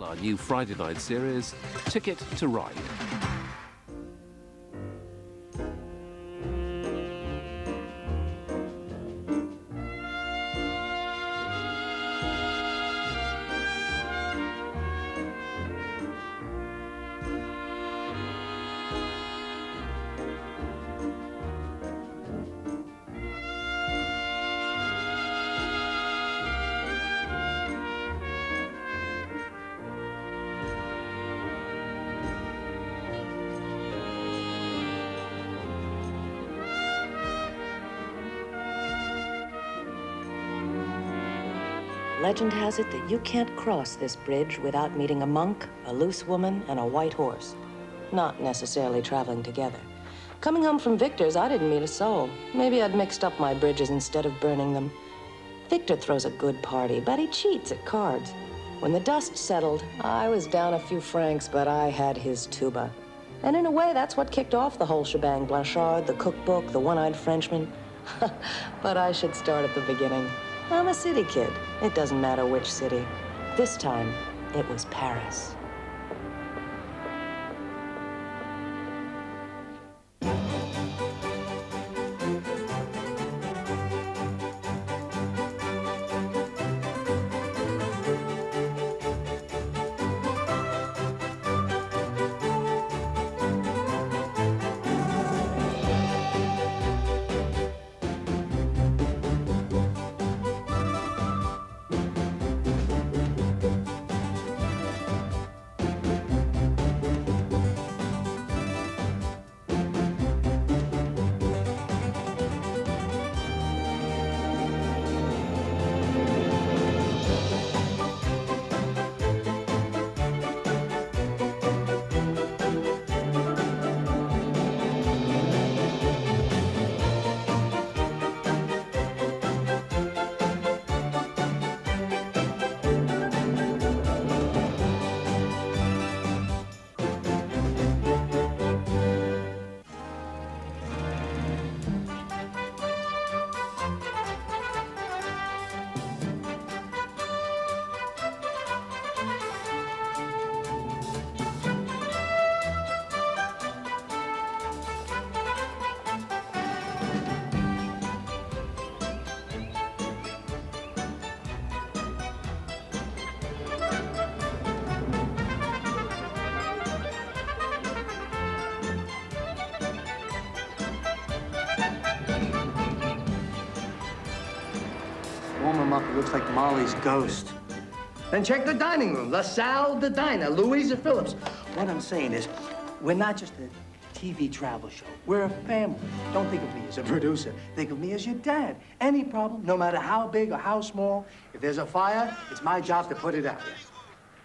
our new Friday night series, Ticket to Ride. Legend has it that you can't cross this bridge without meeting a monk, a loose woman, and a white horse. Not necessarily traveling together. Coming home from Victor's, I didn't meet a soul. Maybe I'd mixed up my bridges instead of burning them. Victor throws a good party, but he cheats at cards. When the dust settled, I was down a few francs, but I had his tuba. And in a way, that's what kicked off the whole shebang. Blanchard, the cookbook, the one-eyed Frenchman. But I should start at the beginning. I'm a city kid. It doesn't matter which city. This time, it was Paris. Warm him up, it looks like Molly's ghost. Then check the dining room, La Salle de Diner, Louisa Phillips. What I'm saying is, we're not just a TV travel show. We're a family. Don't think of me as a producer. Think of me as your dad. Any problem, no matter how big or how small, if there's a fire, it's my job to put it out.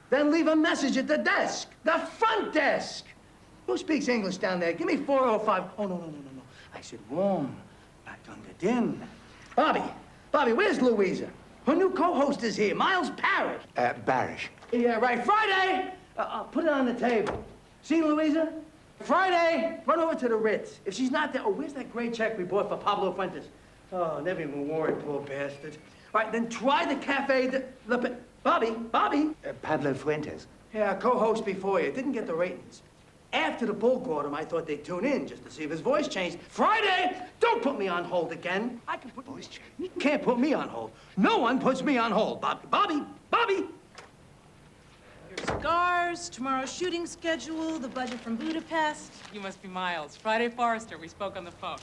Then leave a message at the desk, the front desk. Who speaks English down there? Give me 405. Oh, no. I said warm, not under din. Bobby, where's Louisa? Her new co-host is here, Miles Parrish. Barish. Yeah, right. Friday! Put it on the table. See, Louisa? Friday, run over to the Ritz. If she's not there, oh, where's that great check we bought for Pablo Fuentes? Oh, never even wore it, poor bastard. All right, then try the Cafe Bobby. Pablo Fuentes. Yeah, co-host before you. Didn't get the ratings. After the bull caught him, I thought they'd tune in just to see if his voice changed. Friday! Don't put me on hold again. I can put voice change. You can't put me on hold. No one puts me on hold. Bobby! Your cigars, tomorrow's shooting schedule, the budget from Budapest. You must be Miles. Friday Forrester. We spoke on the phone.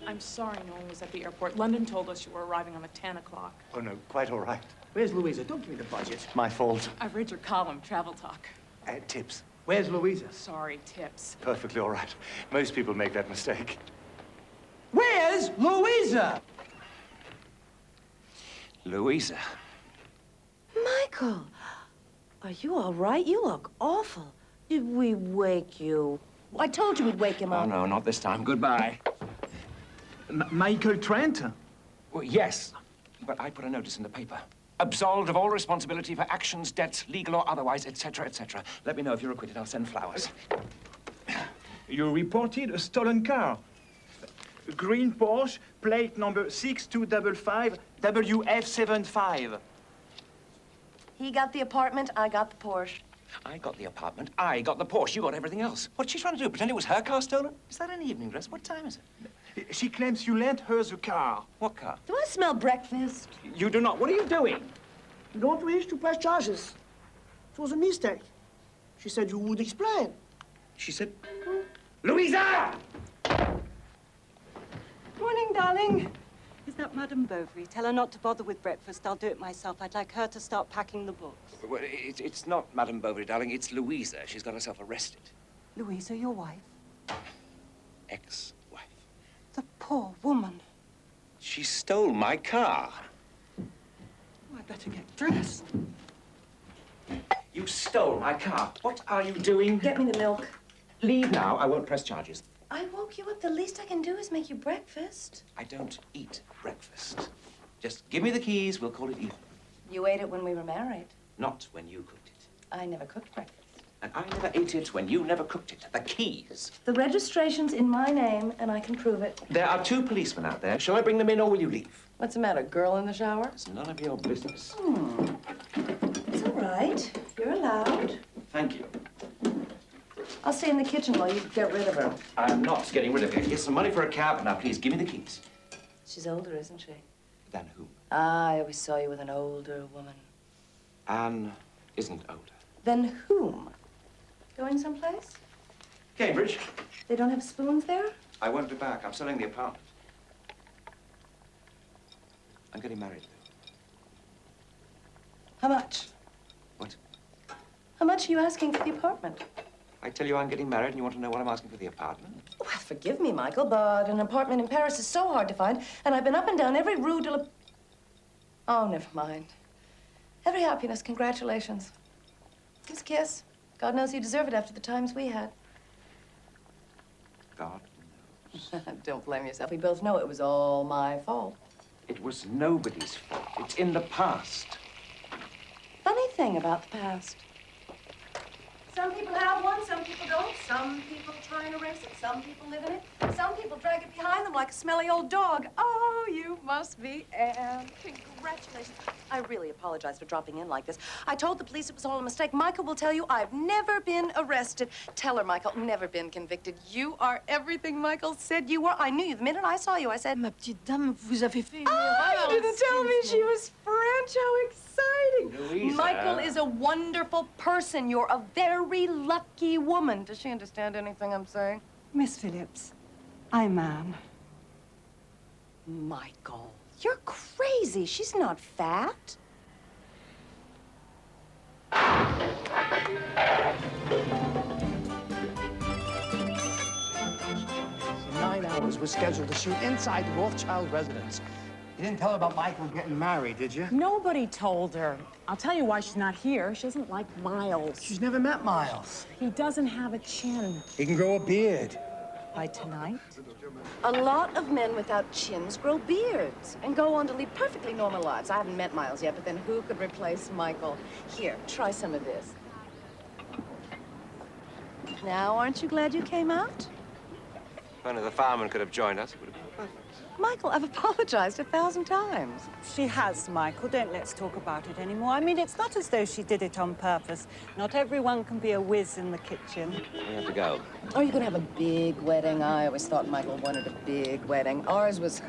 I'm sorry no one was at the airport. London told us you were arriving on the 10 o'clock. Oh, no, quite all right. Where's Louisa? Don't give me the budget. My fault. I've read your column, Travel Talk. Tips. Where's Louisa? Sorry, tips. Perfectly all right. Most people make that mistake. Where's Louisa? Louisa. Michael, are you all right? You look awful. Did we wake you? I told you we'd wake him up. Oh, no, not this time. Goodbye. Michael Trent? Well, yes, but I put a notice in the paper. Absolved of all responsibility for actions, debts, legal or otherwise, etc., etc. Let me know if you're acquitted. I'll send flowers. You reported a stolen car. Green Porsche, plate number 6255 WF75. He got the apartment, I got the Porsche. I got the apartment, I got the Porsche, you got everything else. What's she trying to do? Pretend it was her car stolen? Is that an evening dress? What time is it? She claims you lent her the car. What car? Do I smell breakfast? You do not. What are you doing? You don't wish to press charges. It was a mistake. She said you would explain. She said, Louisa! Morning, darling. Is that Madame Bovary? Tell her not to bother with breakfast. I'll do it myself. I'd like her to start packing the books. Well, it's not Madame Bovary, darling. It's Louisa. She's got herself arrested. Louisa, your wife? Ex-wife. The poor woman. She stole my car. Oh, I better get dressed. You stole my car. What are you doing? Get me the milk. Leave now. I won't press charges. I woke you up. The least I can do is make you breakfast. I don't eat breakfast. Just give me the keys. We'll call it even. You ate it when we were married. Not when you cooked it. I never cooked breakfast. And I never ate it when you never cooked it. The keys. The registration's in my name, and I can prove it. There are 2 policemen out there. Shall I bring them in, or will you leave? What's the matter, girl in the shower? It's none of your business. It's all right. You're allowed. Thank you. I'll stay in the kitchen while you get rid of her. I'm not getting rid of her. Here's some money for a cab. Now, please, give me the keys. She's older, isn't she? Than whom? Ah, I always saw you with an older woman. Anne isn't older. Then whom? Going someplace? Cambridge. They don't have spoons there? I won't be back. I'm selling the apartment. I'm getting married, though. How much? What? How much are you asking for the apartment? I tell you I'm getting married, and you want to know what I'm asking for the apartment? Well, forgive me, Michael, but an apartment in Paris is so hard to find, and I've been up and down every rue de la... Oh, never mind. Every happiness, congratulations. Kiss, kiss. God knows you deserve it after the times we had. God knows. Don't blame yourself. We both know it was all my fault. It was nobody's fault. It's in the past. Funny thing about the past. Some people have one, some people don't. Some people try and erase it, some people live in it. Some people drag it behind them like a smelly old dog. Oh, you must be Anne. Congratulations. I really apologize for dropping in like this. I told the police it was all a mistake. Michael will tell you I've never been arrested. Tell her, Michael, never been convicted. You are everything Michael said you were. I knew you the minute I saw you. I said, Ma petite dame, vous avez fait une oh, you didn't tell me she was French. How exciting. Louisa. Michael is a wonderful person. You're a very lucky woman. Does she understand anything I'm saying? Miss Phillips, I'm Anne. Michael, you're crazy. She's not fat. 9 hours was scheduled to shoot inside the Rothschild residence. You didn't tell her about Michael getting married, did you? Nobody told her. I'll tell you why she's not here. She doesn't like Miles. She's never met Miles. He doesn't have a chin. He can grow a beard. By tonight? A lot of men without chins grow beards and go on to lead perfectly normal lives. I haven't met Miles yet, but then who could replace Michael? Here, try some of this. Now, aren't you glad you came out? If only the fireman could have joined us, it would have been perfect. Michael, I've apologized 1,000 times. She has, Michael. Don't let's talk about it anymore. I mean, it's not as though she did it on purpose. Not everyone can be a whiz in the kitchen. We have to go. Oh, you're gonna have a big wedding. I always thought Michael wanted a big wedding. Ours was...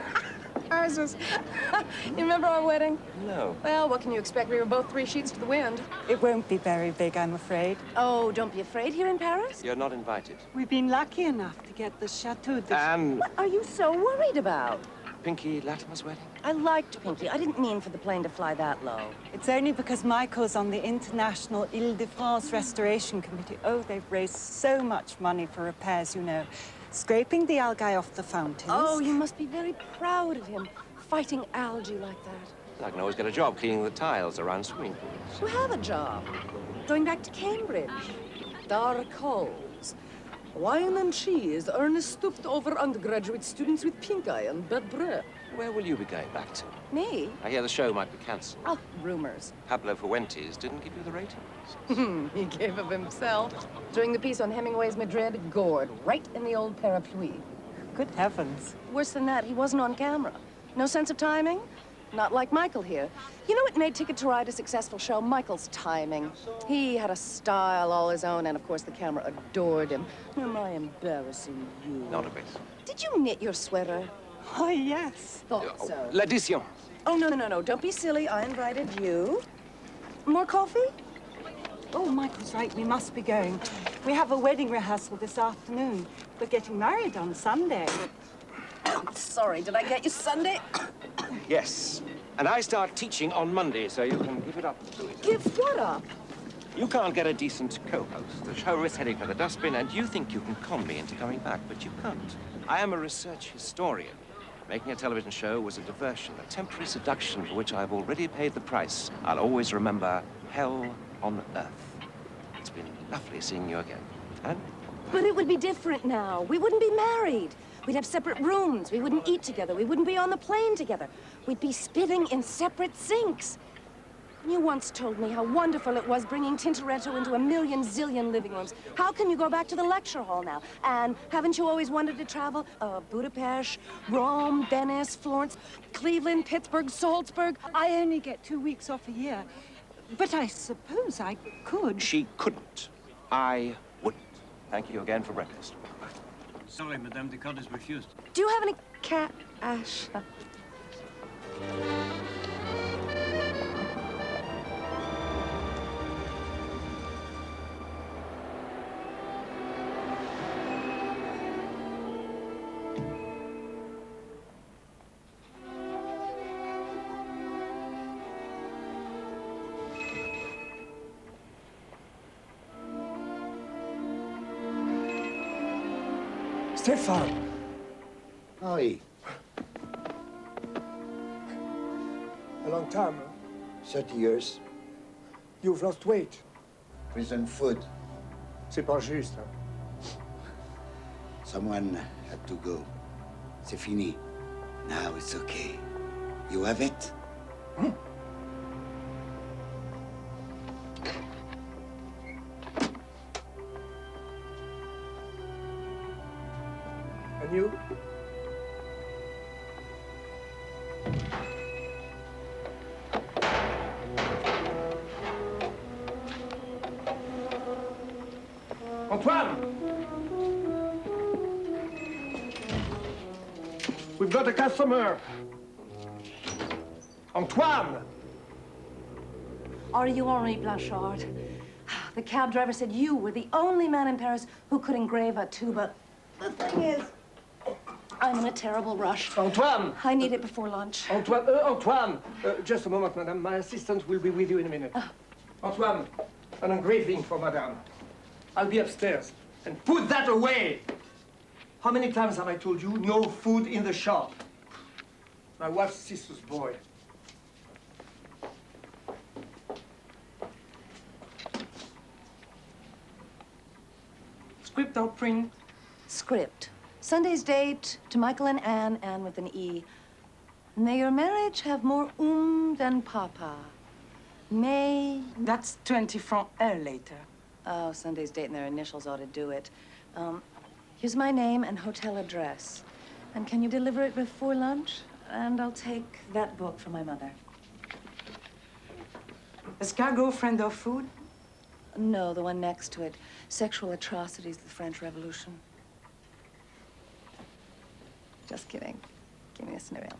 You remember our wedding? No. Well, what can you expect? We were both 3 sheets to the wind. It won't be very big, I'm afraid. Oh, don't be afraid here in Paris. You're not invited. We've been lucky enough to get the Chateau de... Anne. What are you so worried about? Pinky Latimer's wedding? I liked Pinky. I didn't mean for the plane to fly that low. It's only because Michael's on the International Ile-de-France Restoration Committee. Oh, they've raised so much money for repairs, you know. Scraping the algae off the fountains. Oh, you must be very proud of him, fighting algae like that. I can always get a job cleaning the tiles around swimming pools. You have a job. Going back to Cambridge. Dark holes. Wine and cheese, Ernest stooped over undergraduate students with pink eye and bad breath. Where will you be going back to? Me? I hear the show might be cancelled. Oh, rumors. Pablo Fuentes didn't give you the ratings. He gave of himself. During the piece on Hemingway's Madrid, gored right in the old parapluie. Good heavens. Worse than that, he wasn't on camera. No sense of timing. Not like Michael here. You know what made Ticket to Ride a successful show? Michael's timing. He had a style all his own, and of course the camera adored him. Am I embarrassing you? Not a bit. Did you knit your sweater? Oh, yes. Thought so. L'addition. Oh, no. Don't be silly. I invited you. More coffee? Oh, Michael's right. We must be going. We have a wedding rehearsal this afternoon. We're getting married on Sunday. Sorry, did I get you Sunday? Yes. And I start teaching on Monday, so you can give it up, Louisa. Give what up? You can't get a decent co-host. The show is heading for the dustbin, and you think you can con me into coming back, but you can't. I am a research historian. Making a television show was a diversion, a temporary seduction for which I've already paid the price. I'll always remember hell on earth. It's been lovely seeing you again. And? But it would be different now. We wouldn't be married. We'd have separate rooms. We wouldn't eat together. We wouldn't be on the plane together. We'd be spitting in separate sinks. You once told me how wonderful it was bringing Tintoretto into a million zillion living rooms. How can you go back to the lecture hall now? And haven't you always wanted to travel? Budapest, Rome, Venice, Florence, Cleveland, Pittsburgh, Salzburg. I only get 2 weeks off a year. But I suppose I could. She couldn't. I wouldn't. Thank you again for breakfast. Sorry, madame, the card is refused. Do you have any cash? Stéphane! Oui, A long time, huh? 30 years. You've lost weight. Prison food. C'est pas juste, hein? Someone had to go. C'est fini. Now it's okay. You have it? And you? Antoine! We've got a customer. Antoine! Are you Henri Blanchard? The cab driver said you were the only man in Paris who could engrave a tuba. The thing is, I'm in a terrible rush. Antoine! I need it before lunch. Antoine! Just a moment, madame. My assistant will be with you in a minute. Antoine, an engraving for madame. I'll be upstairs. And put that away! How many times have I told you, no food in the shop? My wife's sister's boy. Script or print? Script. Sunday's date to Michael and Anne with an E. May your marriage have more than papa. May... That's 20 francs later. Oh, Sunday's date and their initials ought to do it. Here's my name and hotel address. And can you deliver it before lunch? And I'll take that book for my mother. Escargot, friend of food? No, the one next to it. Sexual atrocities of the French Revolution. Just kidding. Give me a cereal.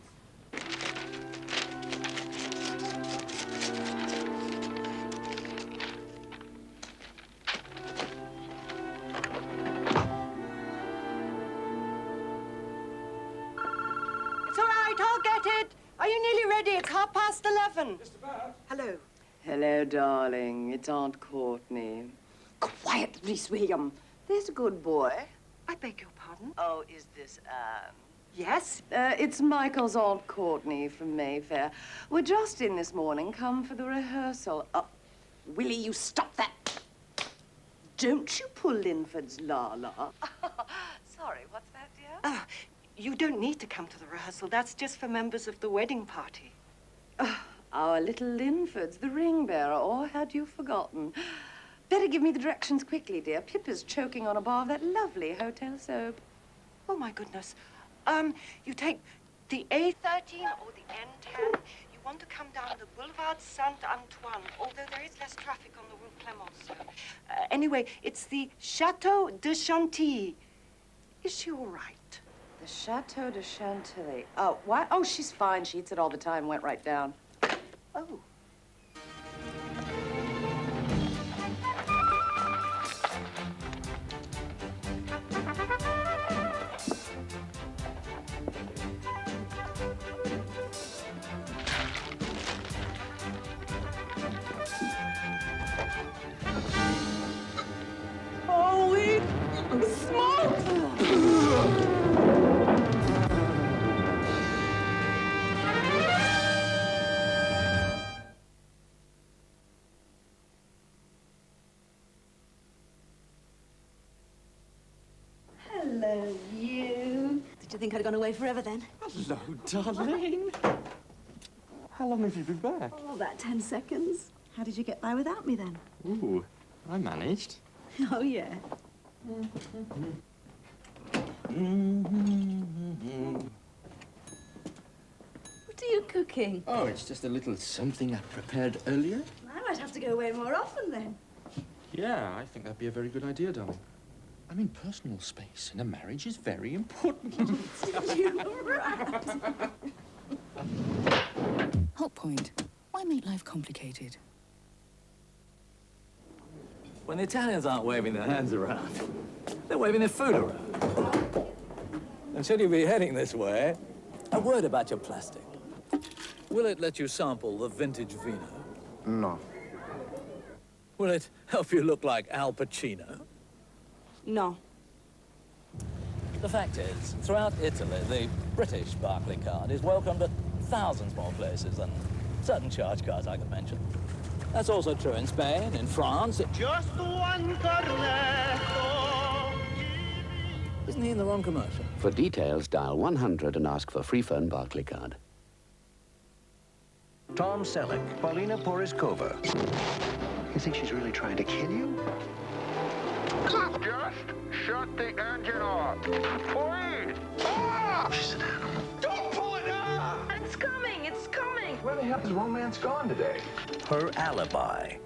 It's all right, I'll get it. Are you nearly ready? It's 11:30. Hello. Hello, darling. It's Aunt Courtney. Quiet, Rhys William. There's a good boy. I beg your pardon? Oh, is this Anne? Yes? It's Michael's Aunt Courtney from Mayfair. We're just in this morning, come for the rehearsal. Willie, you stop that. Don't you pull Linford's la-la. Sorry, what's that, dear? You don't need to come to the rehearsal. That's just for members of the wedding party. Our little Linford's the ring bearer, or had you forgotten? Better give me the directions quickly, dear. Pippa's choking on a bar of that lovely hotel soap. Oh, my goodness. You take The A13 or the N10, you want to come down the Boulevard Saint-Antoine, although there is less traffic on the Rue Clemenceau. Anyway, it's the Chateau de Chantilly. Is she all right? The Chateau de Chantilly. Oh, what? Oh, she's fine. She eats it all the time. Went right down. Oh. Holy smokes! Hello, you. Did you think I'd gone away forever then? Hello, darling. How long have you been back? Oh, about 10 seconds. How did you get by without me then? Ooh, I managed. Oh, yeah. What are you cooking? Oh, it's just a little something I prepared earlier. I might have to go away more often then. Yeah, I think that'd be a very good idea, darling. I mean, personal space in a marriage is very important. You're right. Hot point. Why make life complicated? When the Italians aren't waving their hands around, they're waving their food around. And should you be heading this way, a word about your plastic. Will it let you sample the vintage vino? No. Will it help you look like Al Pacino? No. The fact is, throughout Italy, the British Barclay card is welcomed at thousands more places than certain charge cards I could mention. That's also true in Spain, in France. Just one cornetto. Isn't he in the wrong commercial? For details, dial 100 and ask for free phone Barclay card. Tom Selleck, Paulina Poriskova. You think she's really trying to kill you? Just shut the engine off. Please. Ah! She's an animal. Don't pull it up! It's coming, it's coming. Where the hell has romance gone today? Her alibi.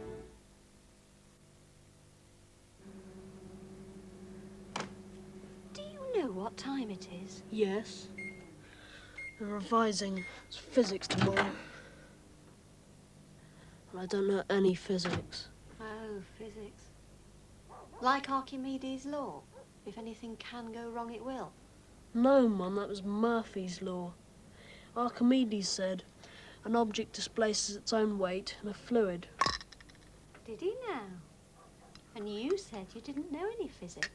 Do you know what time it is? Yes. They're revising physics tomorrow. And I don't know any physics. Oh, physics. Like Archimedes' law. If anything can go wrong, it will. No, Mum, that was Murphy's law. Archimedes said an object displaces its own weight in a fluid. Did he now? And you said you didn't know any physics.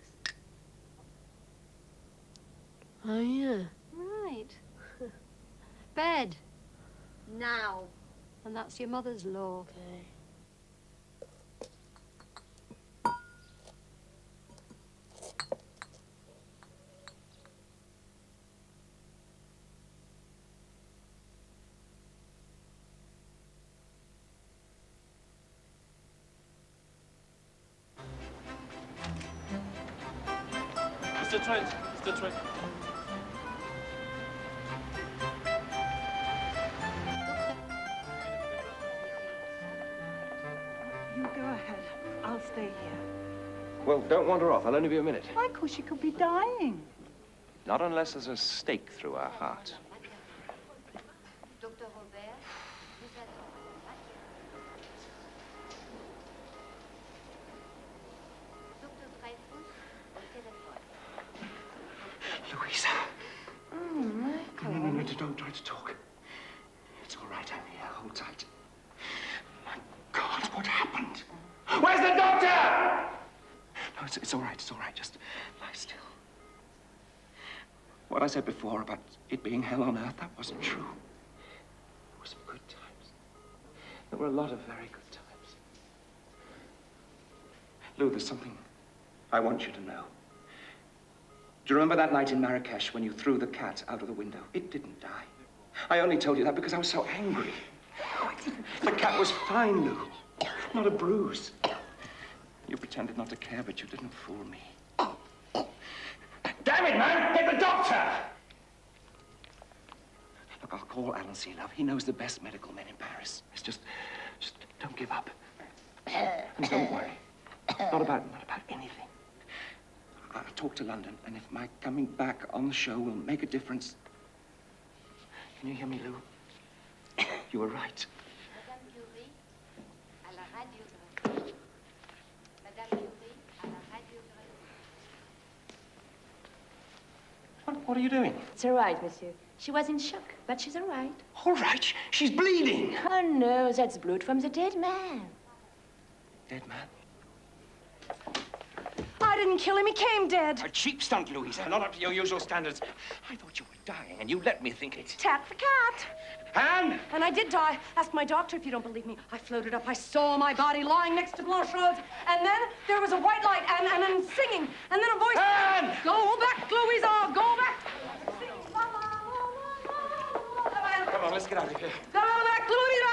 Oh, yeah. Right. Bed. Now. And that's your mother's law. Okay. Mr. Trent, Mr. Trent. You go ahead. I'll stay here. Well, don't wander off. I'll only be a minute. Why, 'cause she could be dying. Not unless there's a stake through our heart. Louisa. Oh, Michael. No, don't try to talk. It's all right, I'm here. Hold tight. My God, what happened? Where's the doctor? No, it's all right. It's all right. Just lie still. What I said before about it being hell on earth, that wasn't true. There were some good times. There were a lot of very good times. Lou, there's something I want you to know. Do you remember that night in Marrakesh when you threw the cat out of the window? It didn't die. I only told you that because I was so angry. The cat was fine, Lou. Not a bruise. You pretended not to care, but you didn't fool me. Damn it, man! Get the doctor! Look, I'll call Alan Seelove. He knows the best medical men in Paris. It's just don't give up. And don't worry. Not about anything. I'll talk to London, and if my coming back on the show will make a difference. Can you hear me, Lou? You were right. Madame Curie, à la radiographie. Madame Curie, à la radiographie. What are you doing? It's all right, monsieur. She was in shock, but she's all right. All right. She's bleeding. Oh, no, that's blood from the dead man. Dead man? I didn't kill him. He came dead. A cheap stunt, Louisa. Not up to your usual standards. I thought you were dying, and you let me think it. Tat for cat. Anne! And I did die. Ask my doctor if you don't believe me. I floated up. I saw my body lying next to Blanchard's. And then there was a white light and then singing. And then a voice. Anne! Go back, Louisa. Go back. Come on, let's get out of here. Go back, Louisa.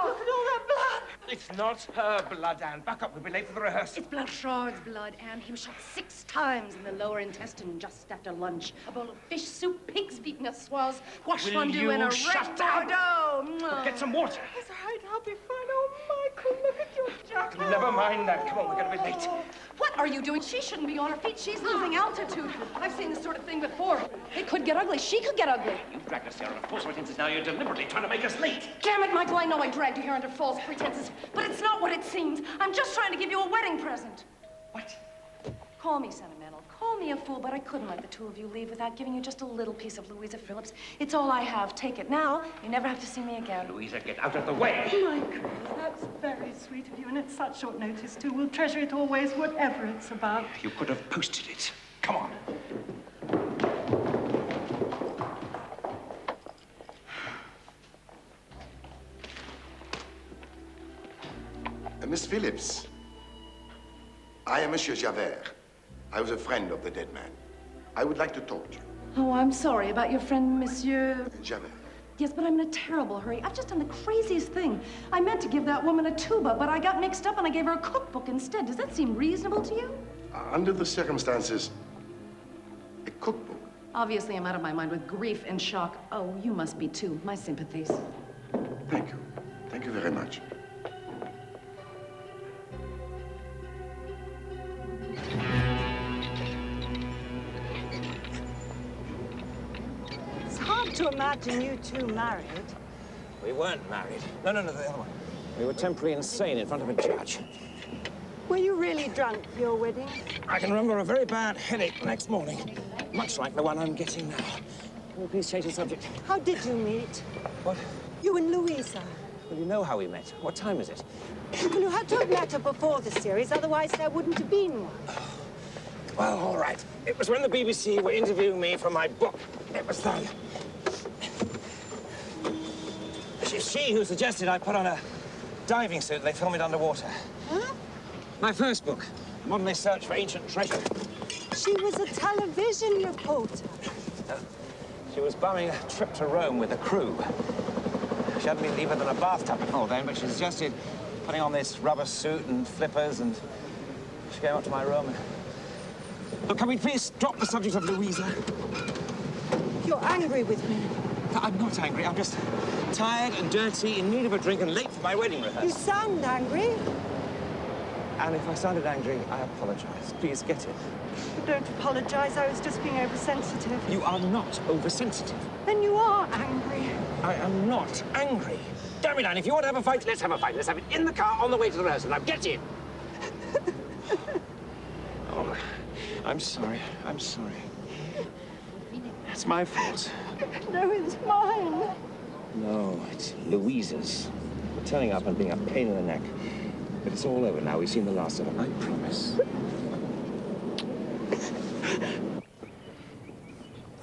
Look at all that blood. It's not her blood, Anne. Back up. We'll be late for the rehearsal. It's Blanchard's blood, and he was shot 6 times in the lower intestine just after lunch. A bowl of fish soup, pig's feet in a swaz, squash fondue, and a red Bordeaux. Get some water. It's all right, I'll be fine. Oh, Michael, look at your jacket. Never mind that. Come on, we're going to be late. What are you doing? She shouldn't be on her feet. She's losing altitude. I've seen this sort of thing before. It could get ugly. She could get ugly. You dragged us here under false pretenses. Now you're deliberately trying to make us late. Damn it, Michael, I know I dragged you here under false pretenses, but it's not what it seems. I'm just trying to give you a wedding present. What? Call me sentimental. Call me a fool, but I couldn't let the two of you leave without giving you just a little piece of Louisa Phillips. It's all I have. Take it now. You never have to see me again. Louisa, get out of the way. Michael, that's very sweet of you, and it's such short notice, too. We'll treasure it always, whatever it's about. You could have posted it. Come on. Miss Phillips, I am Monsieur Javert. I was a friend of the dead man. I would like to talk to you. Oh, I'm sorry about your friend, Monsieur... Javert. Yes, but I'm in a terrible hurry. I've just done the craziest thing. I meant to give that woman a tuba, but I got mixed up and I gave her a cookbook instead. Does that seem reasonable to you? Under the circumstances, a cookbook. Obviously, I'm out of my mind with grief and shock. Oh, you must be too. My sympathies. Thank you. Thank you very much. It's hard to imagine you two married. We weren't married. No, the other one. We were temporarily insane in front of a judge. Were you really drunk for your wedding? I can remember a very bad headache the next morning, much like the one I'm getting now. Will you please change the subject? How did you meet? What? You and Louisa. Well, you know how we met. What time is it? Well, you had to have met her before the series, otherwise there wouldn't have been one. Well, all right. It was when the BBC were interviewing me for my book. It was then. It's she who suggested I put on a diving suit and they film it underwater. Huh? My first book, Modern Search for Ancient Treasure. She was a television reporter. She was bumming a trip to Rome with a crew. She hadn't been deeper than a bathtub before then, but she suggested putting on this rubber suit and flippers, and she came up to my room. Look, can we please drop the subject of Louisa? You're angry with me. I'm not angry. I'm just tired and dirty, in need of a drink, and late for my wedding rehearsal. You sound angry. And if I sounded angry, I apologize. Please get it. But don't apologize. I was just being oversensitive. You are not oversensitive. Then you are angry. I am not angry. Damn it, Anne, if you want to have a fight, let's have a fight. Let's have it in the car on the way to the rehearsal. Now, get in. Oh, I'm sorry. I'm sorry. It's my fault. No, it's mine. No, it's Louisa's. Turning up and being a pain in the neck. But it's all over now. We've seen the last of it, I promise.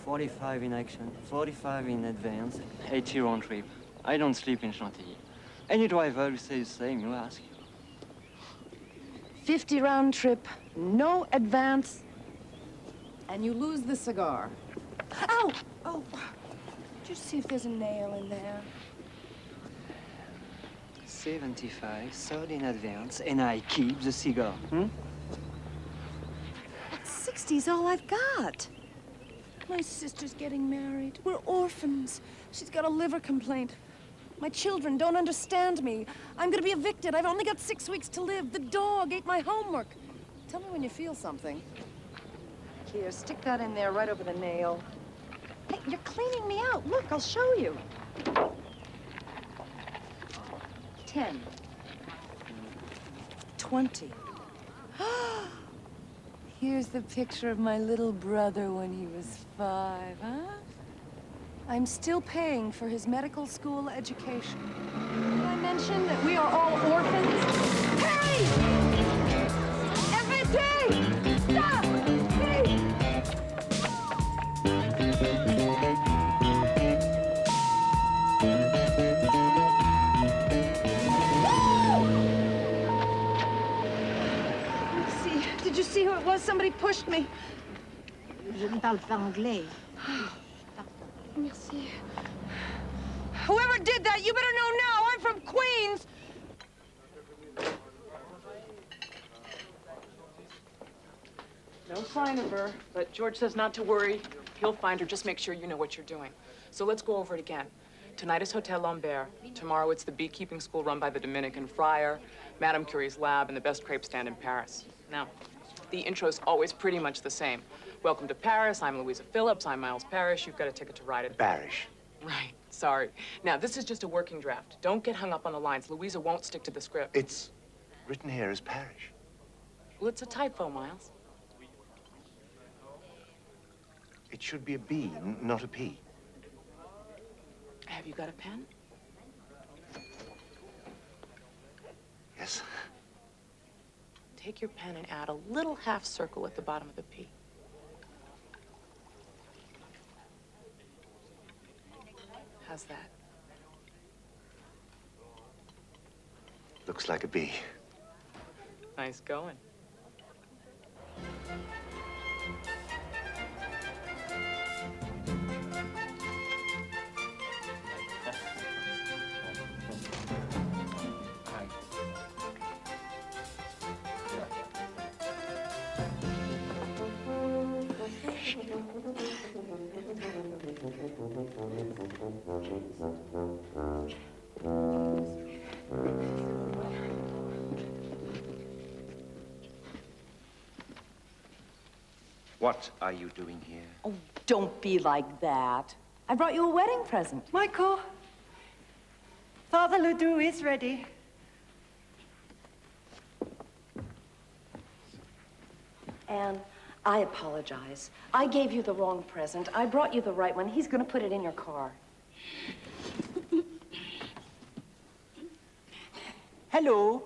45 in action, 45 in advance, 80 round trip. I don't sleep in Chantilly. Any driver will say the same, you ask. 50 round trip, no advance, and you lose the cigar. Ow! Oh, just see if there's a nail in there. 75, 30 in advance, and I keep the cigar. 60's all I've got. My sister's getting married. We're orphans. She's got a liver complaint. My children don't understand me. I'm gonna be evicted. I've only got 6 weeks to live. The dog ate my homework. Tell me when you feel something. Here, stick that in there right over the nail. Hey, you're cleaning me out. Look, I'll show you. 10. 20. Here's the picture of my little brother when he was 5, huh? I'm still paying for his medical school education. Did I mention that we are all orphans? Harry! Everything! Stop! Please! See, did you see who it was? Somebody pushed me. Je ne parle pas anglais. Merci. Whoever did that, you better know now. I'm from Queens. No sign of her, but George says not to worry. He'll find her. Just make sure you know what you're doing. So let's go over it again. Tonight is Hotel Lambert. Tomorrow it's the beekeeping school run by the Dominican friar, Madame Curie's lab, and the best crepe stand in Paris. Now, the intro's always pretty much the same. Welcome to Paris. I'm Louisa Phillips. I'm Miles Parrish. You've got a ticket to ride it. Parrish. Right. Sorry. Now, this is just a working draft. Don't get hung up on the lines. Louisa won't stick to the script. It's written here as Parrish. Well, it's a typo, Miles. It should be a B, not a P. Have you got a pen? Yes. Take your pen and add a little half circle at the bottom of the P. How's that? Looks like a B. Nice going. What are you doing here? Oh, don't be like that. I brought you a wedding present. Michael, Father Ledoux is ready. Anne, I apologize. I gave you the wrong present. I brought you the right one. He's gonna put it in your car. Hello.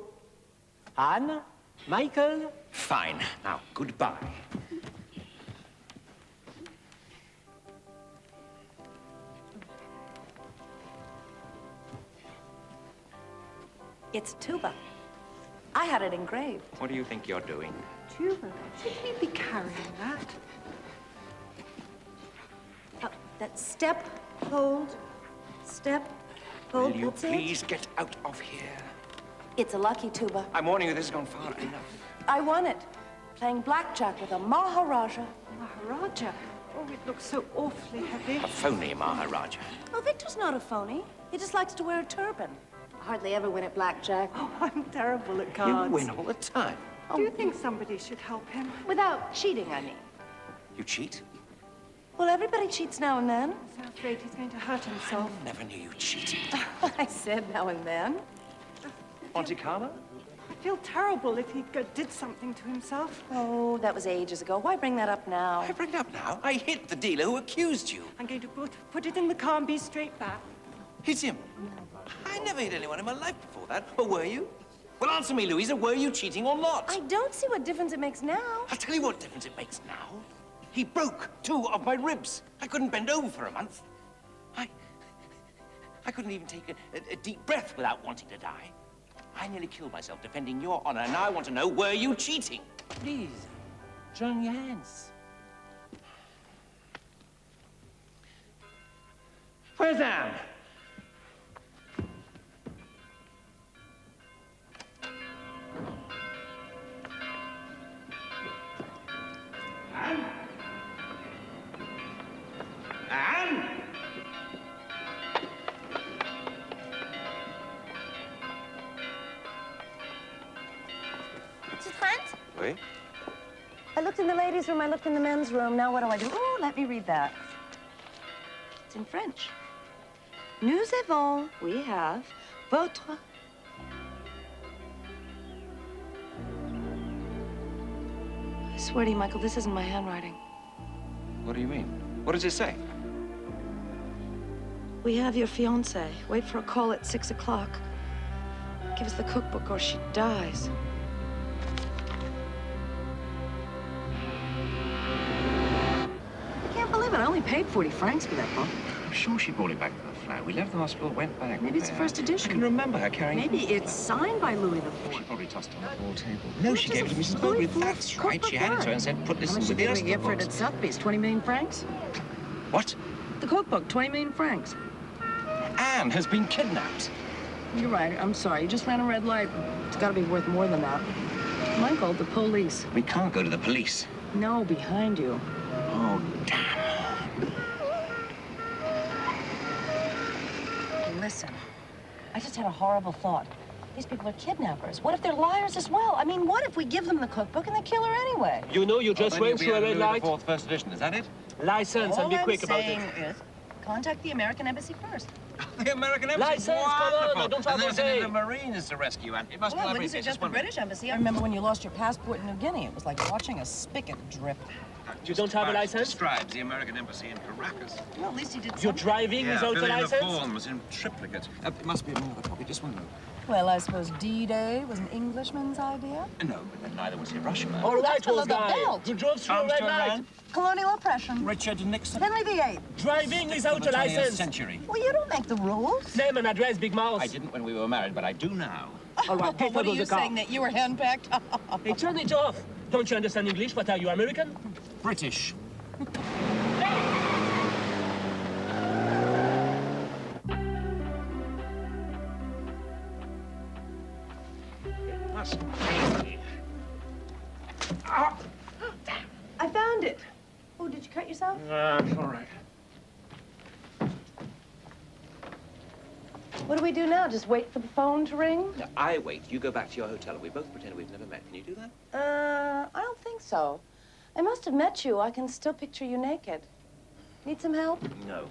Anne? Michael? Fine. Now, goodbye. It's a tuba. I had it engraved. What do you think you're doing? Tuba, shouldn't you be carrying that? That step, hold, step, hold. Will you That's it. please get out of here? It's a lucky tuba. I'm warning you, this has gone far enough. I won it. Playing blackjack with a Maharaja. Maharaja? Oh, it looks so awfully heavy. A phony Maharaja. Oh, Victor's not a phony. He just likes to wear a turban. I hardly ever win at blackjack. Oh, I'm terrible at cards. You win all the time. Do you think somebody should help him? Without cheating, I mean. You cheat? Well, everybody cheats now and then. I'm afraid he's going to hurt himself. I never knew you cheated. I said now and then. Monte Carlo? I feel terrible if he did something to himself. Oh, that was ages ago. Why bring that up now? Why bring it up now? I hit the dealer who accused you. I'm going to put it in the car and be straight back. Hit him? I never hit anyone in my life before that. Or were you? Well, answer me, Louisa. Were you cheating or not? I don't see what difference it makes now. I'll tell you what difference it makes now. He broke 2 of my ribs. I couldn't bend over for a month. I couldn't even take a deep breath without wanting to die. I nearly killed myself defending your honor. Now I want to know, were you cheating? Please, join your hands. Where's Anne? Anne? Anne? I looked in the ladies' room, I looked in the men's room. Now what do I do? Oh, let me read that. It's in French. Nous avons, we have, votre. I swear to you, Michael, this isn't my handwriting. What do you mean? What does it say? We have your fiancée. Wait for a call at 6 o'clock. Give us the cookbook or she dies. I can't believe it. I only paid 40 francs for that book. I'm sure she brought it back to the flat. We left the hospital, went back. Maybe it's the first edition. I can remember her carrying Maybe it's signed by Louis She IV. probably tossed it on the hall table. No, she gave it to Mrs. Bowlby. That's right. She handed it to her and said, put this How in much with did the we rest get of the for it books. at Sotheby's? 20 million francs? What? The cookbook, 20 million francs. Anne has been kidnapped. You're right. I'm sorry. You just ran a red light. It's got to be worth more than that. Michael, the police. We can't go to the police. No, behind you. Oh, damn. Listen, I just had a horrible thought. These people are kidnappers. What if they're liars as well? I mean, what if we give them the cookbook and they kill her anyway? You know, you just went through a red light. Louis IV first edition, is that it? License, and be quick about it. All I'm saying is, contact the American embassy first. The American embassy. License, come on, I don't And have there's to the Marines to rescue Anne. It must Well, be I wouldn't suggest the British embassy. I remember when you lost your passport in New Guinea. It was like watching a spigot drip. You don't have a license? Describes the American embassy in Caracas. Well, at least he did You're something. driving without a filling license? the forms in triplicate. It must be another copy. Just one moment. Well, I suppose D-Day was an Englishman's idea. No, but then neither was Hiroshima. All right, below old the guy. belt. You drove through a red light. Colonial oppression. Richard Nixon. Henry VIII. Driving without a 20th license. century. Well, you don't make the rules. Name and address, big mouth. I didn't when we were married, but I do now. All right, pay for What are the you car. saying, that you were handpicked? Hey, turn it off. Don't you understand English? What are you, American? British. That's crazy. I found it. Oh, did you cut yourself? All right. What do we do now? Just wait for the phone to ring? Now, I wait. You go back to your hotel, and we both pretend we've never met. Can you do that? I don't think so. I must have met you. I can still picture you naked. Need some help? No.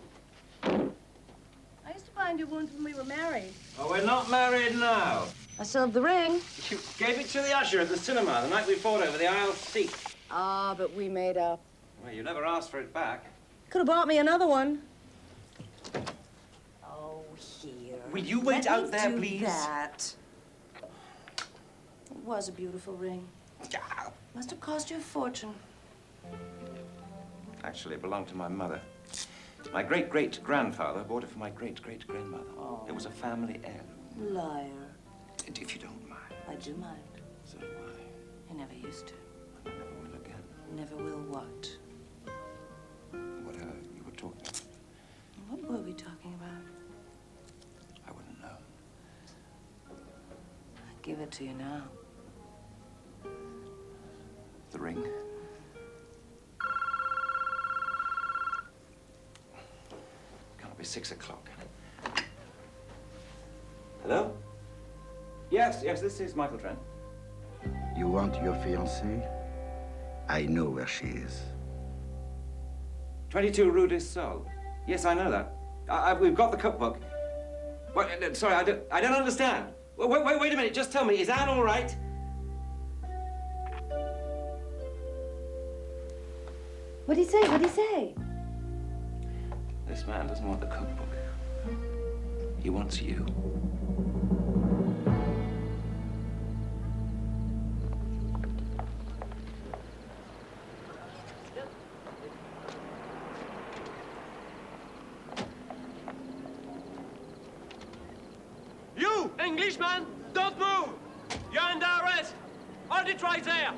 I used to find you once when we were married. Oh, we're not married now. I still have the ring. You gave it to the usher at the cinema the night we fought over the aisle seat. Ah, but we made up. Well, you never asked for it back. Could have bought me another one. Oh, here. Will you wait out there, please? That. It was a beautiful ring. Must have cost you a fortune. Actually, it belonged to my mother. My great-great-grandfather bought it for my great-great-grandmother. Oh. It was a family heirloom. Liar. And if you don't mind. I do mind. So do I. I never used to. I never will again. Never will what? Whatever you were talking about, What were we talking about? I wouldn't know. I'll give it to you now. The ring. Can't be 6 o'clock. Hello? Yes, this is Michael Trent. You want your fiancée? I know where she is. 22 Rue des Sols. Yes, I know that. We've got the cookbook. Wait, sorry, I don't understand. Wait a minute. Just tell me, is Anne all right? What'd he say? What'd he say? This man doesn't want the cookbook. He wants you. You, Englishman, don't move. You're under arrest. Hold it right there.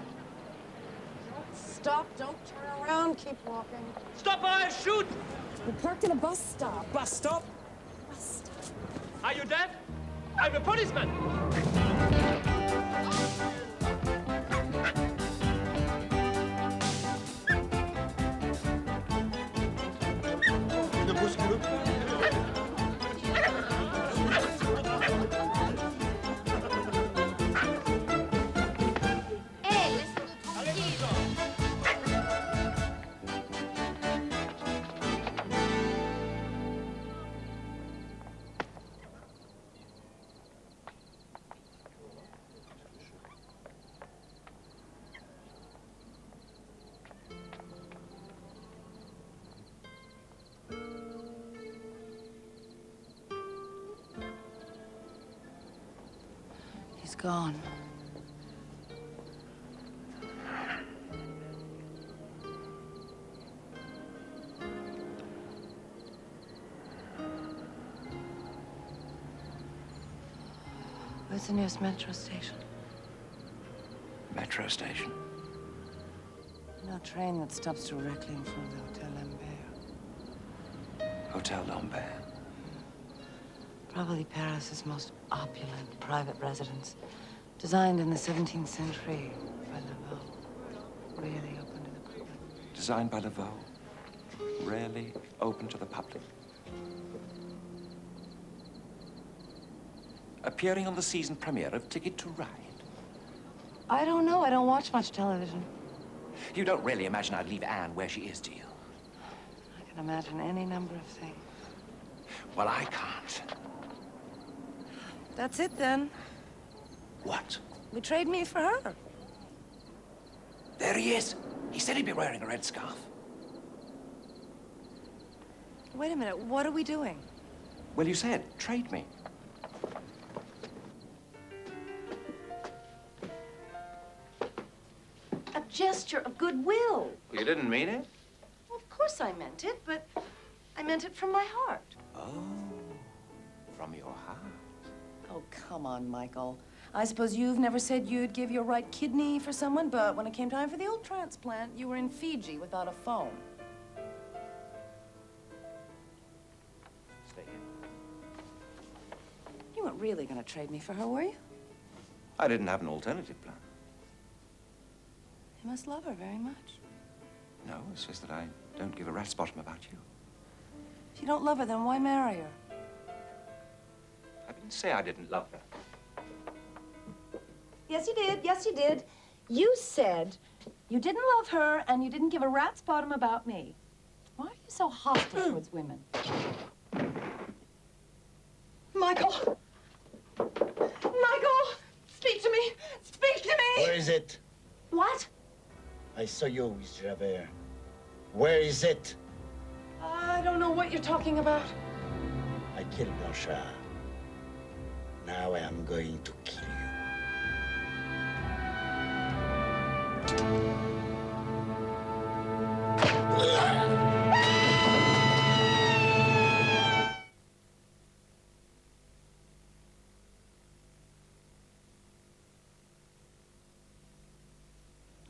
Stop, don't turn around, keep walking. Stop or I'll shoot. We're parked in a bus stop. Bus stop? Bus stop. Are you deaf? I'm a policeman. Laisse-nous tranquilles. gone. Where's the nearest metro station? Metro station? No train that stops directly in front of the Hotel Lambert. Hotel Lambert. Probably Paris's most opulent private residence. Designed in the 17th century by Laveau. Really open to the public. Designed by Laveau. Rarely open to the public. Appearing on the season premiere of Ticket to Ride. I don't know. I don't watch much television. You don't really imagine I'd leave Anne where she is, do you? I can imagine any number of things. Well, I can't. That's it, then. What? Betrayed me for her. There he is. He said he'd be wearing a red scarf. Wait a minute. What are we doing? Well, you said, trade me. A gesture of goodwill. You didn't mean it? Well, of course I meant it, but I meant it from my heart. Oh, from your heart. Oh, come on, Michael. I suppose you've never said you'd give your right kidney for someone, but when it came time for the old transplant, you were in Fiji without a phone. Stay here. You weren't really going to trade me for her, were you? I didn't have an alternative plan. You must love her very much. No, it's just that I don't give a rat's bottom about you. If you don't love her, then why marry her? I didn't say I didn't love her. Yes, you did. Yes, you did. You said you didn't love her and you didn't give a rat's bottom about me. Why are you so hostile towards women? Michael! Michael! Speak to me! Speak to me! Where is it? What? I saw you with Javert. Where is it? I don't know what you're talking about. I killed Blanchard. Now I am going to kill you.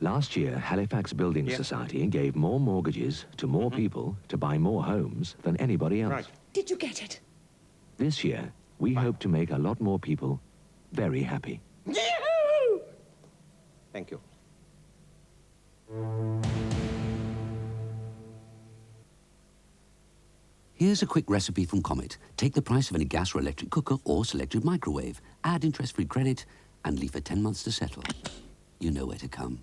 Last year, Halifax Building Society gave more mortgages to more people to buy more homes than anybody else. Right. Did you get it? This year, we hope to make a lot more people very happy. Yahoo! Thank you. Here's a quick recipe from Comet. Take the price of any gas or electric cooker or selected microwave, add interest-free credit, and leave for 10 months to settle. You know where to come.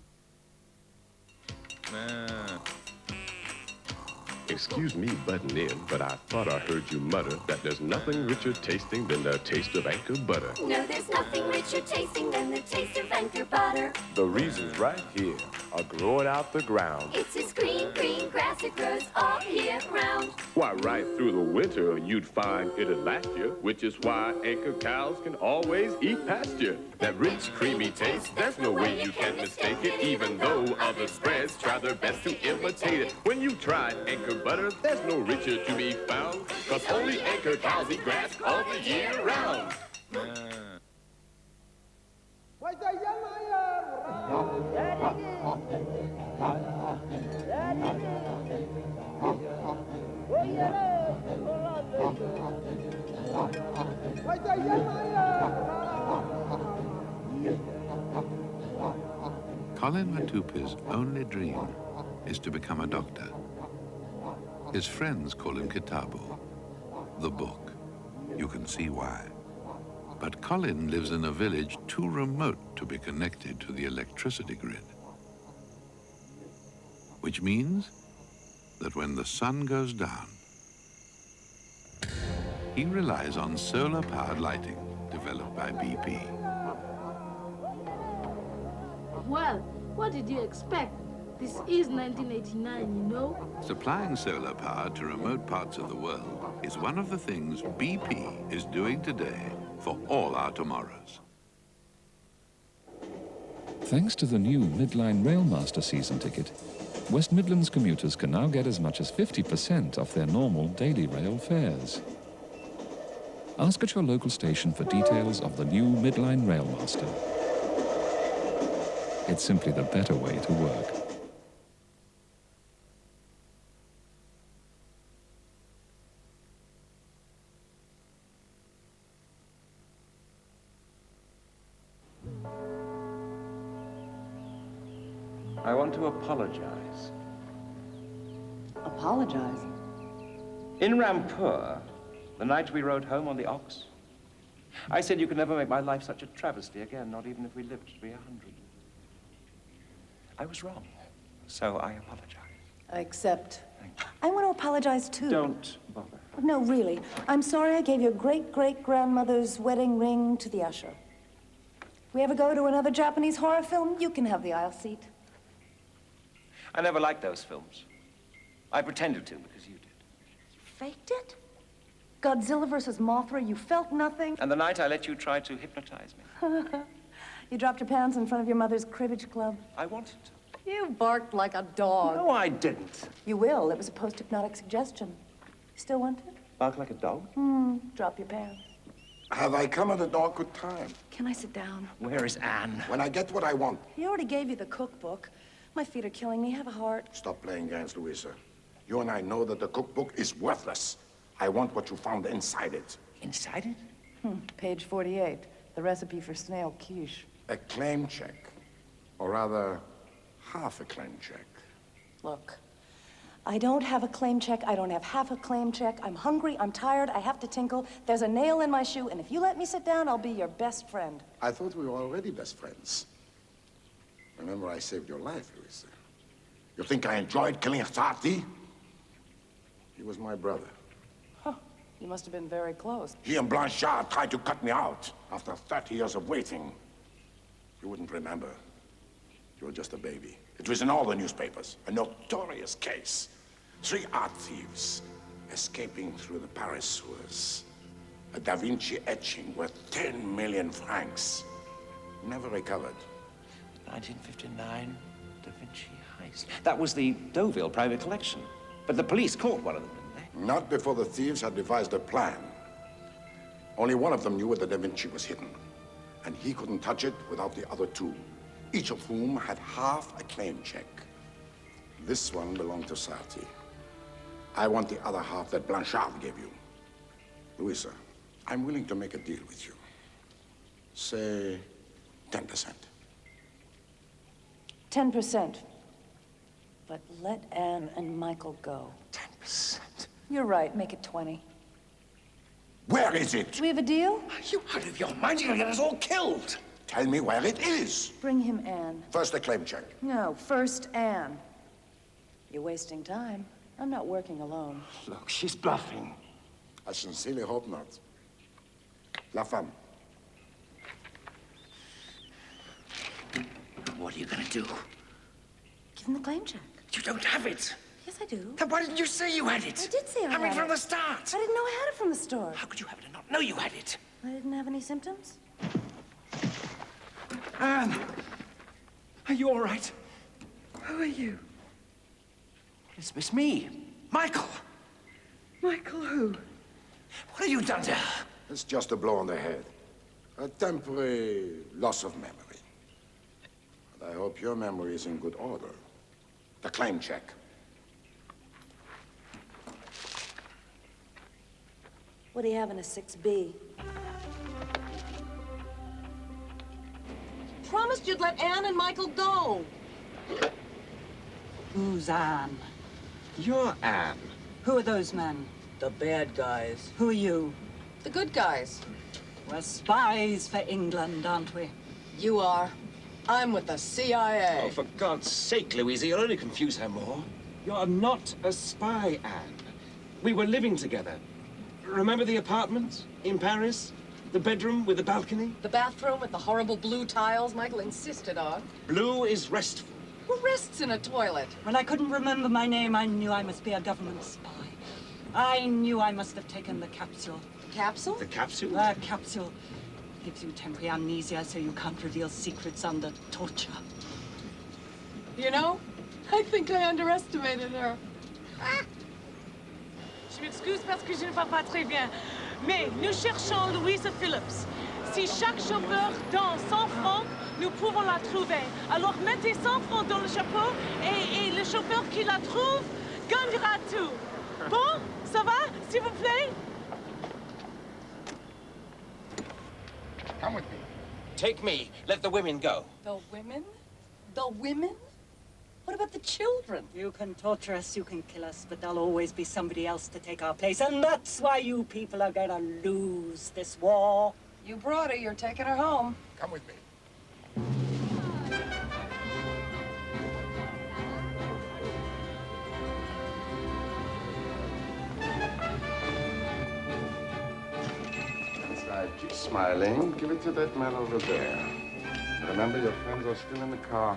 Excuse me butting in, but I thought I heard you mutter that there's nothing richer tasting than the taste of Anchor butter. No, there's nothing richer tasting than the taste of Anchor butter. The reasons right here are growing out the ground. It's this green, green grass that grows all year round. Why, right through the winter, you'd find it'd last you, which is why Anchor cows can always eat pasture. That rich, creamy taste, there's no way you can mistake it, even though other spreads try their best to imitate it. When you try Anchor butter, there's no richer to be found, 'cause only Anchor cows eat grass all the year round. Colin Matupi's only dream is to become a doctor. His friends call him Kitabo, the book. You can see why. But Colin lives in a village too remote to be connected to the electricity grid. Which means that when the sun goes down, he relies on solar-powered lighting developed by BP. Well, what did you expect? This is 1989, you know? Supplying solar power to remote parts of the world is one of the things BP is doing today for all our tomorrows. Thanks to the new Midline Railmaster season ticket, West Midlands commuters can now get as much as 50% off their normal daily rail fares. Ask at your local station for details of the new Midline Railmaster. It's simply the better way to work. I want to apologize. Apologize? In Rampur, the night we rode home on the ox, I said you could never make my life such a travesty again, not even if we lived to be 100. I was wrong, so I apologize. I accept. I want to apologize, too. Don't bother. No, really. I'm sorry I gave your great-great-grandmother's wedding ring to the usher. If we ever go to another Japanese horror film, you can have the aisle seat. I never liked those films. I pretended to because you did. You faked it? Godzilla versus Mothra, you felt nothing? And the night I let you try to hypnotize me. You dropped your pants in front of your mother's cribbage club. I wanted to. You barked like a dog. No, I didn't. You will. It was a post-hypnotic suggestion. You still want it? Bark like a dog? Drop your pants. Have I come at an awkward time? Can I sit down? Where is Anne? When I get what I want. He already gave you the cookbook. My feet are killing me. Have a heart. Stop playing games, Louisa. You and I know that the cookbook is worthless. I want what you found inside it. Inside it? Page 48. The recipe for snail quiche. A claim check. Or rather, half a claim check. Look, I don't have a claim check. I don't have half a claim check. I'm hungry. I'm tired. I have to tinkle. There's a nail in my shoe. And if you let me sit down, I'll be your best friend. I thought we were already best friends. Remember, I saved your life, Louisa. You think I enjoyed killing Sarti? He was my brother. Huh. You must have been very close. He and Blanchard tried to cut me out after 30 years of waiting. You wouldn't remember. You were just a baby. It was in all the newspapers. A notorious case. 3 art thieves escaping through the Paris sewers. A Da Vinci etching worth 10 million francs. Never recovered. 1959, Da Vinci heist. That was the Deauville private collection. But the police caught one of them, didn't they? Not before the thieves had devised a plan. Only one of them knew where the Da Vinci was hidden. And he couldn't touch it without the other 2. Each of whom had half a claim check. This one belonged to Sarti. I want the other half that Blanchard gave you. Louisa, I'm willing to make a deal with you. Say 10%. 10%. But let Anne and Michael go. 10%? You're right. Make it 20. Where is it? Do we have a deal? Are you out of your mind? You're gonna get us all killed. Tell me where it is. Bring him Anne. First, a claim check. No, first Anne. You're wasting time. I'm not working alone. Look, she's bluffing. I sincerely hope not. La femme. What are you gonna do? Give him the claim check. You don't have it. Yes, I do. Then why didn't you say you had it? I did say I had it. from the start. I didn't know I had it from the start. How could you have it and not know you had it? I didn't have any symptoms. Anne, are you all right? Who are you? It's me, Michael. Michael who? What have you done to her? It's just a blow on the head. A temporary loss of memory. But I hope your memory is in good order. The claim check. What do you have in a 6B? Promised you'd let Anne and Michael go. Who's Anne? You're Anne. Who are those men? The bad guys. Who are you? The good guys. We're spies for England, aren't we? You are. I'm with the CIA. Oh, for God's sake, Louisa, you'll only confuse her more. You're not a spy, Anne. We were living together. Remember the apartment in Paris? The bedroom with the balcony? The bathroom with the horrible blue tiles Michael insisted on. Blue is restful. Who rests in a toilet? When I couldn't remember my name, I knew I must be a government spy. I knew I must have taken the capsule. The capsule? The capsule? The capsule. Gives you temporary amnesia so you can't reveal secrets under torture. You know, I think I underestimated her. Je m'excuse parce que je ne parle pas très bien. Mais nous cherchons Louisa Phillips. Si chaque chauffeur donne 100 francs, nous pouvons la trouver. Alors mettez 100 francs dans le chapeau et le chauffeur qui la trouve gagnera tout. Bon, ça va, s'il vous plaît? Come with me. Take me. Let the women go. The women? The women? What about the children? You can torture us, you can kill us, but there'll always be somebody else to take our place. And that's why you people are gonna lose this war. You brought her, you're taking her home. Come with me. That's right. Keep smiling. Give it to that man over there. Remember, your friends are still in the car.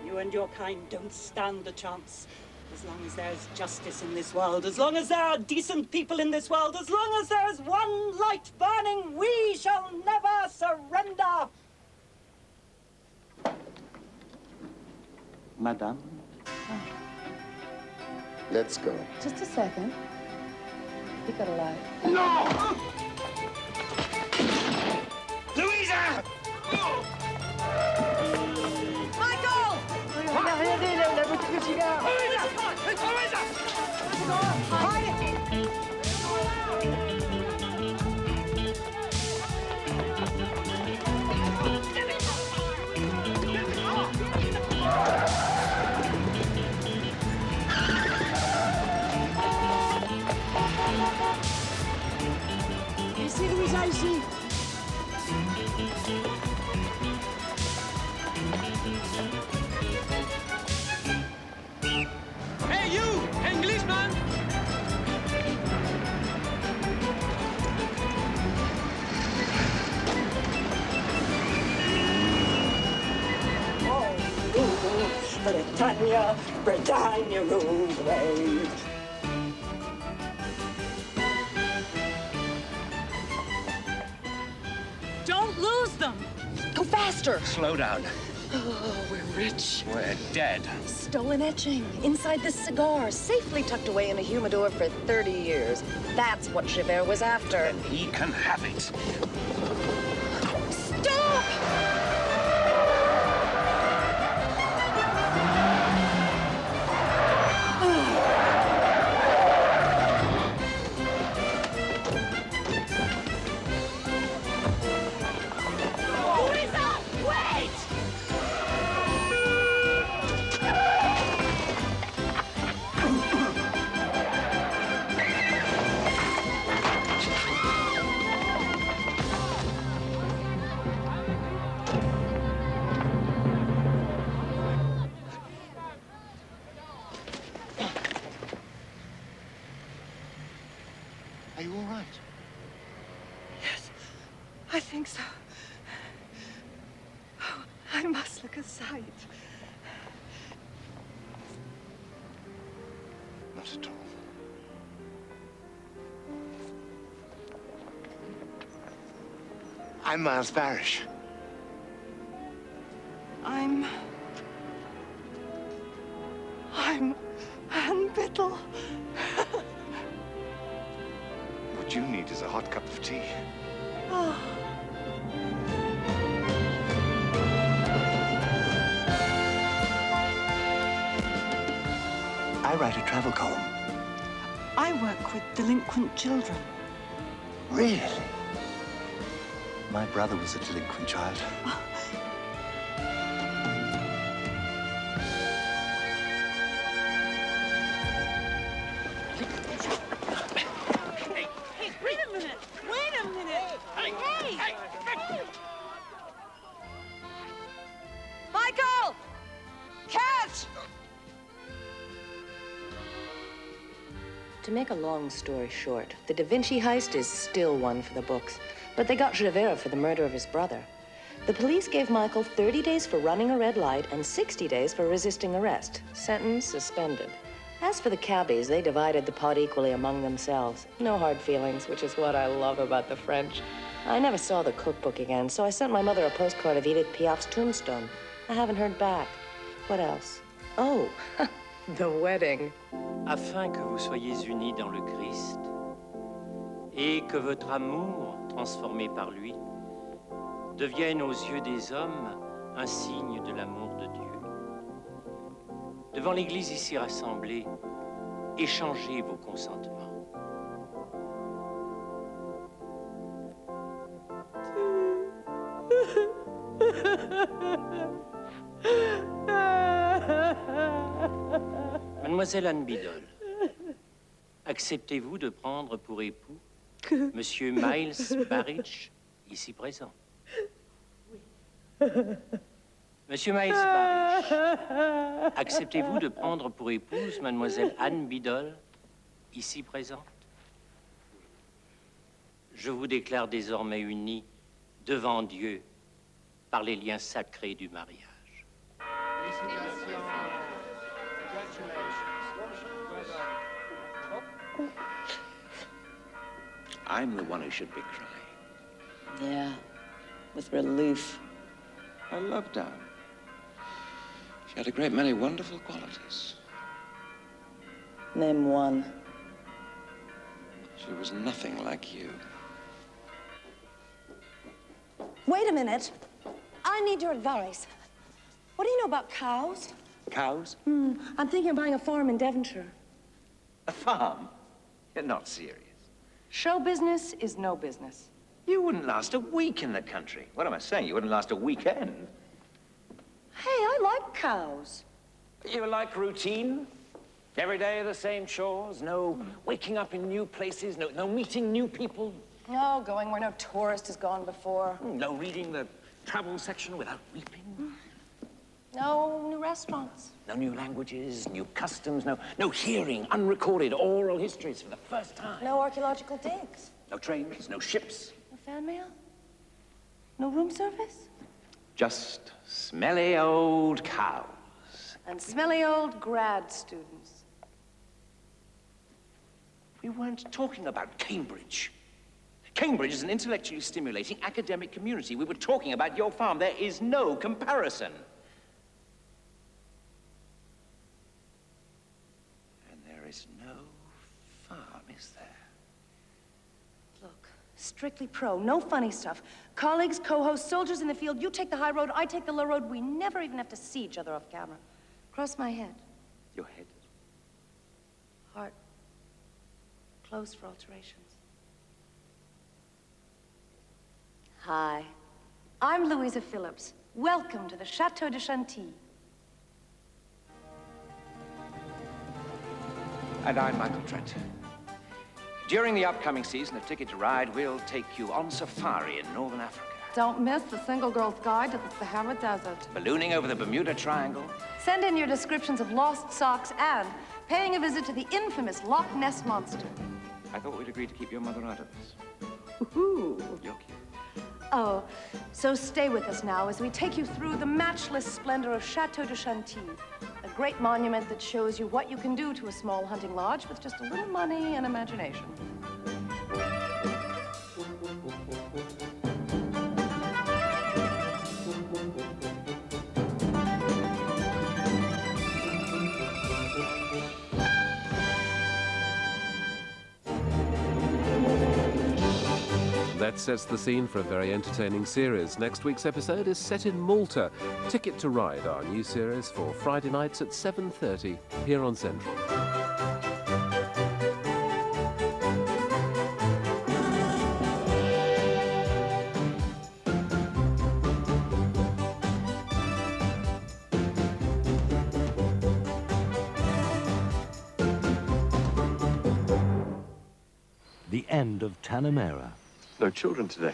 You and your kind don't stand a chance. As long as there's justice in this world, as long as there are decent people in this world, as long as there is one light burning, we shall never surrender. Madame? Let's go. Just a second. You got a lie. No! Louisa! Michael! La boutique de cigares! Louisa! Laissez Louisa ici. Hey, you! Englishman! Oh, Britannia, Britannia rules the waves. Don't lose them. Go faster. Slow down. Oh, we're rich. We're dead. Stolen etching inside this cigar, safely tucked away in a humidor for 30 years. That's what Javert was after. And he can have it. Stop! Louisa! Wait! Are you all right? Yes, I think so. Oh, I must look aside. Not at all. I'm Miles Parrish. I'm Anne Biddle. What you need is a hot cup of tea. Oh. I write a travel column. I work with delinquent children. Really? My brother was a delinquent child. Hey, wait a minute. Wait a minute. Hey! Michael! Catch! To make a long story short, the Da Vinci heist is still one for the books, but they got Javert for the murder of his brother. The police gave Michael 30 days for running a red light and 60 days for resisting arrest. Sentence suspended. As for the cabbies, they divided the pot equally among themselves. No hard feelings, which is what I love about the French. I never saw the cookbook again, so I sent my mother a postcard of Edith Piaf's tombstone. I haven't heard back. What else? Oh, the wedding. Afin que vous soyez unis dans le Christ et que votre amour, transformé par lui, devienne aux yeux des hommes un signe de l'amour de Dieu. Devant l'Église ici rassemblée, échangez vos consentements. Mademoiselle Anne Biddle, acceptez-vous de prendre pour époux Monsieur Miles Barrich, ici présent? Monsieur Miles Barrich, acceptez-vous de prendre pour épouse Mademoiselle Anne Biddle, ici présente? Je vous déclare désormais unis devant Dieu par les liens sacrés du mariage. I'm the one who should be crying. Yeah, with relief. I loved her. She had a great many wonderful qualities. Name one. She was nothing like you. Wait a minute. I need your advice. What do you know about cows? Cows? I'm thinking of buying a farm in Devonshire. A farm? You're not serious. Show business is no business. You wouldn't last a week in the country. What am I saying? You wouldn't last a weekend. Hey, I like cows. You like routine? Every day the same chores? No waking up in new places? No meeting new people? No, going where no tourist has gone before. No reading the travel section without weeping? No new restaurants. No new languages, new customs, no hearing unrecorded oral histories for the first time. No archaeological digs. No trains, no ships. No fan mail. No room service. Just smelly old cows. And smelly old grad students. We weren't talking about Cambridge. Cambridge is an intellectually stimulating academic community. We were talking about your farm. There is no comparison. There's no farm, is there? Look, strictly pro, no funny stuff. Colleagues, co-hosts, soldiers in the field. You take the high road, I take the low road. We never even have to see each other off camera. Cross my head. Your head? Heart. Closed for alterations. Hi. I'm Louisa Phillips. Welcome to the Chateau de Chantilly. And I'm Michael Trent. During the upcoming season of Ticket to Ride, we'll take you on safari in Northern Africa. Don't miss the Single Girl's Guide to the Sahara Desert. Ballooning over the Bermuda Triangle. Send in your descriptions of lost socks and paying a visit to the infamous Loch Ness Monster. I thought we'd agreed to keep your mother out of this. Woohoo! You're cute. Oh, so stay with us now as we take you through the matchless splendor of Chateau de Chantilly, a great monument that shows you what you can do to a small hunting lodge with just a little money and imagination. That sets the scene for a very entertaining series. Next week's episode is set in Malta. Ticket to Ride, our new series for Friday nights at 7:30 here on Central. The end of Tanamera. No children today.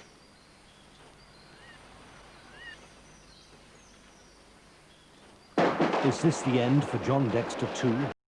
Is this the end for John Dexter too?